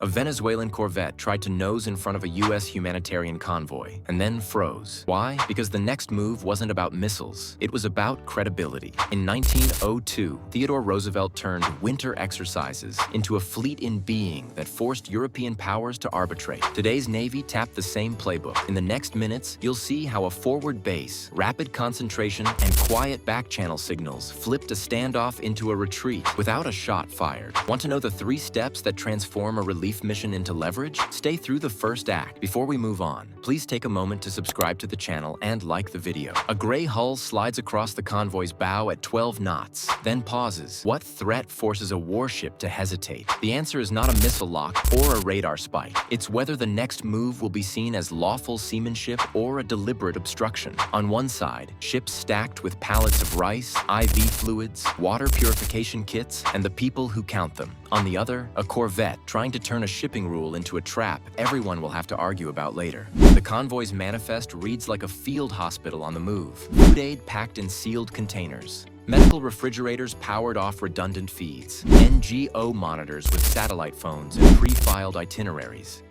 A Venezuelan corvette tried to nose in front of a U.S. humanitarian convoy and then froze. Why? Because the next move wasn't about missiles. It was about credibility. In 1902, Theodore Roosevelt turned winter exercises into a fleet in being that forced European powers to arbitrate. Today's Navy tapped the same playbook. In the next minutes, you'll see how a forward base, rapid concentration, and quiet back-channel signals flipped a standoff into a retreat without a shot fired. Want to know the 3 steps that transform a relief mission into leverage? Stay through the first act. Before we move on, please take a moment to subscribe to the channel and like the video. A gray hull slides across the convoy's bow at 12 knots, then pauses. What threat forces a warship to hesitate? The answer is not a missile lock or a radar spike. It's whether the next move will be seen as lawful seamanship or a deliberate obstruction. On one side, ships stacked with pallets of rice, IV fluids, water purification kits, and the people who count them. On the other, a corvette trying to turn a shipping rule into a trap everyone will have to argue about later. The convoy's manifest reads like a field hospital on the move. Food aid packed in sealed containers. Medical refrigerators powered off redundant feeds. NGO monitors with satellite phones and pre-filed itineraries.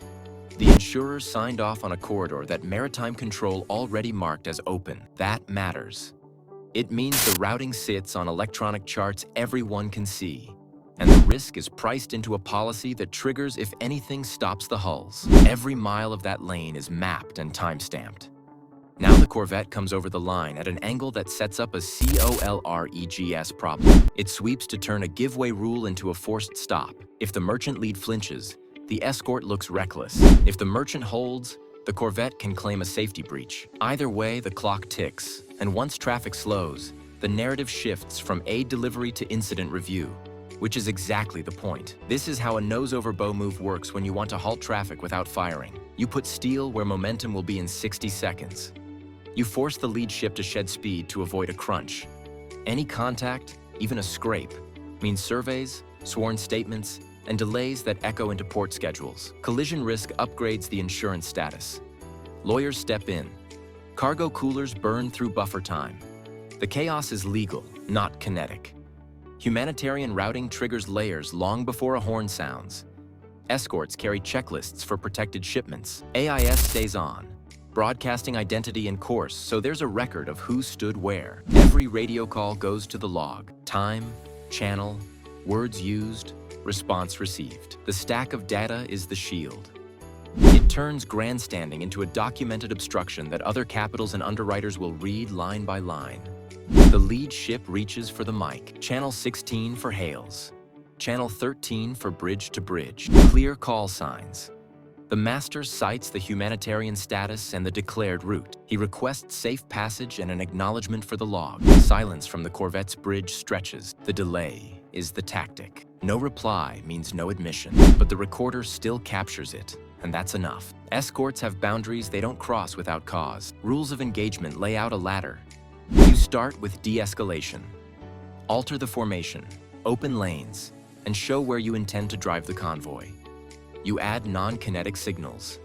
The insurer signed off on a corridor that maritime control already marked as open. That matters. It means the routing sits on electronic charts everyone can see. And the risk is priced into a policy that triggers if anything stops the hulls. Every mile of that lane is mapped and time-stamped. Now the corvette comes over the line at an angle that sets up a COLREGS problem. It sweeps to turn a giveaway rule into a forced stop. If the merchant lead flinches, the escort looks reckless. If the merchant holds, the corvette can claim a safety breach. Either way, the clock ticks, and once traffic slows, the narrative shifts from aid delivery to incident review. Which is exactly the point. This is how a nose-over-bow move works when you want to halt traffic without firing. You put steel where momentum will be in 60 seconds. You force the lead ship to shed speed to avoid a crunch. Any contact, even a scrape, means surveys, sworn statements, and delays that echo into port schedules. Collision risk upgrades the insurance status. Lawyers step in. Cargo coolers burn through buffer time. The chaos is legal, not kinetic. Humanitarian routing triggers layers long before a horn sounds. Escorts carry checklists for protected shipments. AIS stays on, broadcasting identity and course, so there's a record of who stood where. Every radio call goes to the log. Time, channel, words used, response received. The stack of data is the shield. It turns grandstanding into a documented obstruction that other capitals and underwriters will read line by line. The lead ship reaches for the mic. Channel 16 for hails. Channel 13 for bridge to bridge. Clear call signs. The master cites the humanitarian status and the declared route. He requests safe passage and an acknowledgement for the log. Silence from the corvette's bridge stretches. The delay is the tactic. No reply means no admission, but the recorder still captures it, and that's enough. Escorts have boundaries they don't cross without cause. Rules of engagement lay out a ladder. You start with de-escalation. Alter the formation, open lanes, and show where you intend to drive the convoy. You add non-kinetic signals.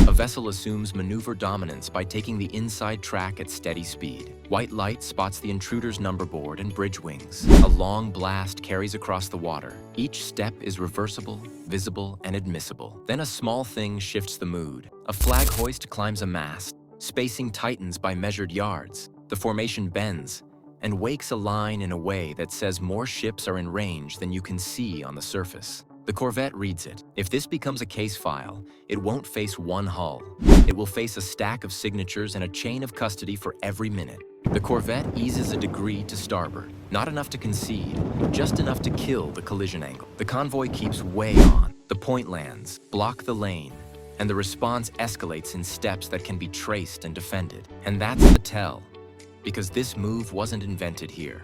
A vessel assumes maneuver dominance by taking the inside track at steady speed. White light spots the intruder's number board and bridge wings. A long blast carries across the water. Each step is reversible, visible, and admissible. Then a small thing shifts the mood. A flag hoist climbs a mast. Spacing tightens by measured yards. The formation bends and wakes a line in a way that says more ships are in range than you can see on the surface. The corvette reads it. If this becomes a case file, it won't face one hull. It will face a stack of signatures and a chain of custody for every minute. The corvette eases a degree to starboard, not enough to concede, just enough to kill the collision angle. The convoy keeps way on. The point lands, block the lane, and the response escalates in steps that can be traced and defended. And that's the tell. Because this move wasn't invented here.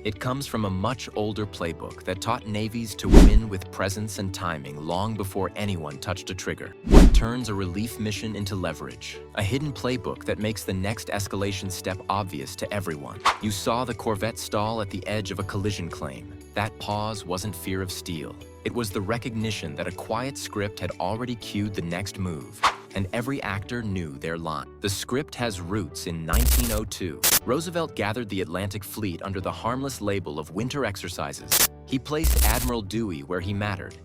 It comes from a much older playbook that taught navies to win with presence and timing long before anyone touched a trigger. What turns a relief mission into leverage? A hidden playbook that makes the next escalation step obvious to everyone. You saw the corvette stall at the edge of a collision claim. That pause wasn't fear of steel. It was the recognition that a quiet script had already cued the next move. And every actor knew their line. The script has roots in 1902. Roosevelt gathered the Atlantic Fleet under the harmless label of winter exercises. He placed Admiral Dewey where he mattered,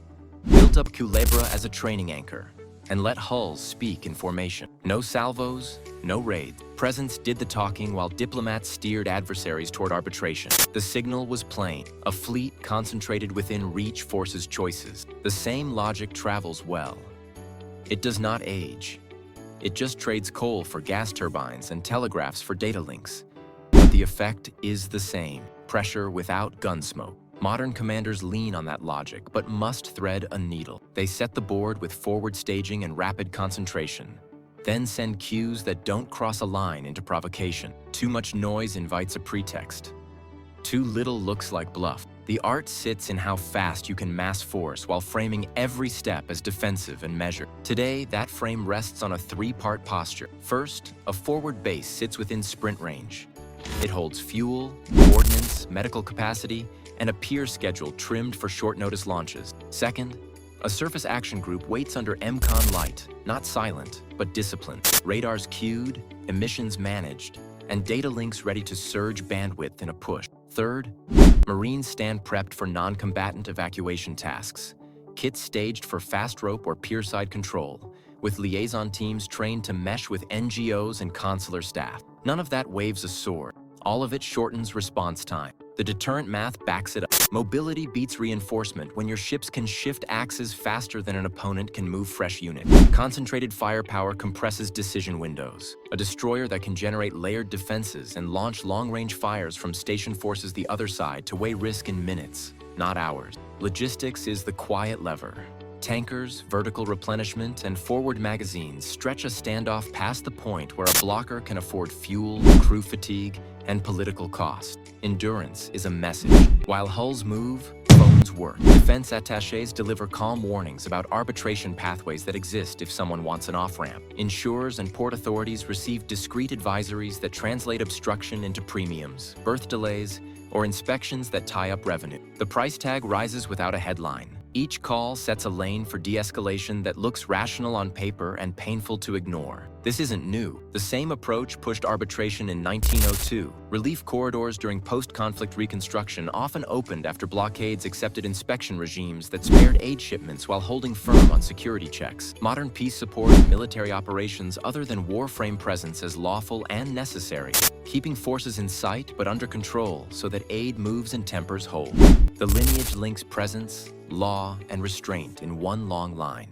built up Culebra as a training anchor, and let hulls speak in formation. No salvos, no raids. Presence did the talking while diplomats steered adversaries toward arbitration. The signal was plain. A fleet concentrated within reach forces choices. The same logic travels well. It does not age. It just trades coal for gas turbines and telegraphs for data links. But the effect is the same. Pressure without gunsmoke. Modern commanders lean on that logic, but must thread a needle. They set the board with forward staging and rapid concentration, then send cues that don't cross a line into provocation. Too much noise invites a pretext. Too little looks like bluff. The art sits in how fast you can mass force while framing every step as defensive and measured. Today, that frame rests on a three-part posture. First, a forward base sits within sprint range. It holds fuel, ordnance, medical capacity, and a pier schedule trimmed for short-notice launches. Second, a surface action group waits under MCON light, not silent, but disciplined. Radars cued, emissions managed, and data links ready to surge bandwidth in a push. Third, Marines stand prepped for non-combatant evacuation tasks. Kits staged for fast rope or pierside control, with liaison teams trained to mesh with NGOs and consular staff. None of that waves a sword. All of it shortens response time. The deterrent math backs it up. Mobility beats reinforcement when your ships can shift axes faster than an opponent can move fresh units. Concentrated firepower compresses decision windows. A destroyer that can generate layered defenses and launch long-range fires from station forces the other side to weigh risk in minutes, not hours. Logistics is the quiet lever. Tankers, vertical replenishment, and forward magazines stretch a standoff past the point where a blocker can afford fuel, crew fatigue, and political cost. Endurance is a message. While hulls move, phones work. Defense attachés deliver calm warnings about arbitration pathways that exist if someone wants an off-ramp. Insurers and port authorities receive discreet advisories that translate obstruction into premiums, berth delays, or inspections that tie up revenue. The price tag rises without a headline. Each call sets a lane for de-escalation that looks rational on paper and painful to ignore. This isn't new. The same approach pushed arbitration in 1902. Relief corridors during post-conflict reconstruction often opened after blockades accepted inspection regimes that spared aid shipments while holding firm on security checks. Modern peace support and military operations other than warframe presence as lawful and necessary, keeping forces in sight but under control so that aid moves and tempers hold. The lineage links presence, law, and restraint in one long line.